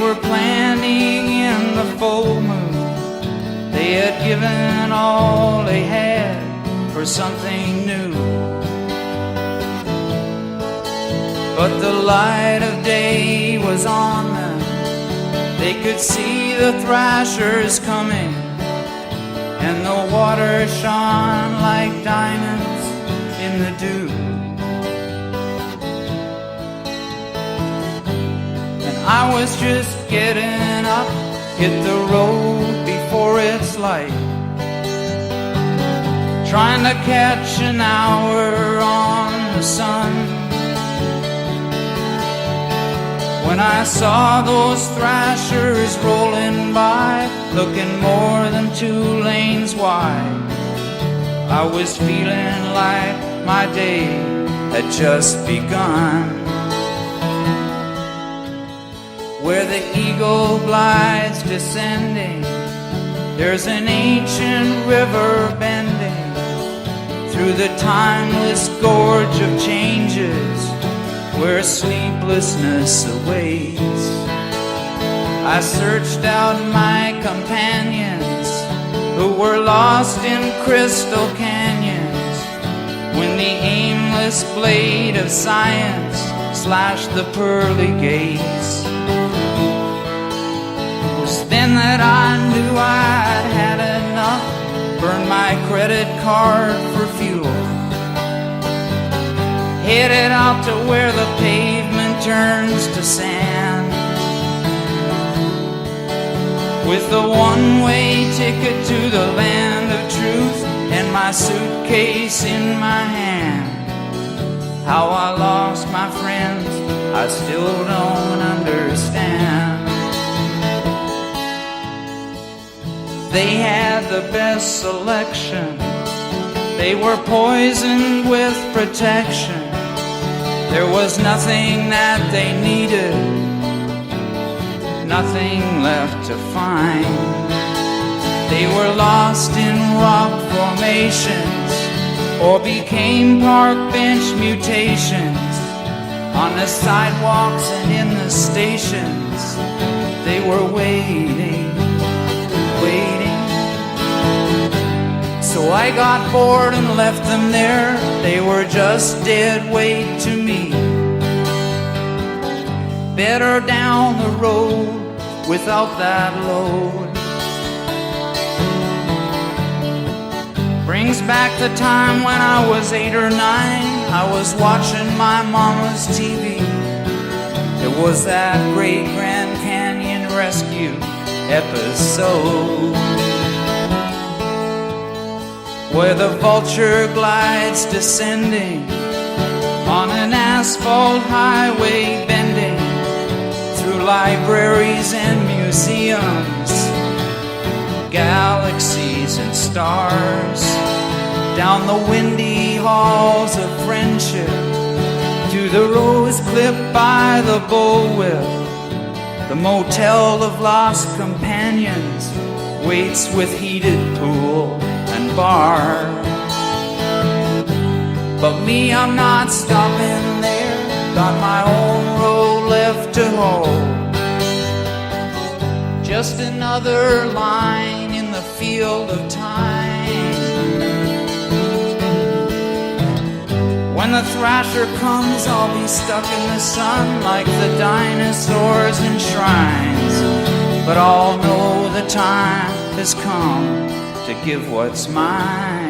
were planning in the full moon. They had given all they had for something new. But the light of day was on them. They could see the thrashers coming, and the water shone like diamonds in the dew. And I was just getting up, hit the road before it's light, trying to catch an hour on the sun, when I saw those thrashers rolling by, looking more than 2 lanes wide. I was feeling like my day had just begun. Where the eagle glides descending, there's an ancient river bending through the timeless gorge of changes, where sleeplessness awaits. I searched out my companions who were lost in crystal canyons, when the aimless blade of science slashed the pearly gates. It was then that I knew I'd had enough, burned my credit card for fuel, headed out to where the pavement turns to sand, with the one-way ticket to the land of truth and my suitcase in my hand. How I lost my friends, I still don't understand. They had the best selection, they were poisoned with protection. There was nothing that they needed, nothing left to find. They were lost in rock formations, or became park bench mutations. On the sidewalks and in the stations, they were waiting. So I got bored and left them there. They were just dead weight to me. Better down the road without that load. Brings back the time when I was 8 or 9. I was watching my mama's TV. It was that great Grand Canyon rescue episode, where the vulture glides descending on an asphalt highway, bending through libraries and museums, galaxies and stars, down the windy halls of friendship, to the rose clip by the bullwhip. The motel of lost companions waits with heated pool and bar. But me, I'm not stopping there, got my own road left to hold. Just another line in the field of time. When the thrasher comes, I'll be stuck in the sun like the dinosaurs in shrines. But I'll know the time has come to give what's mine.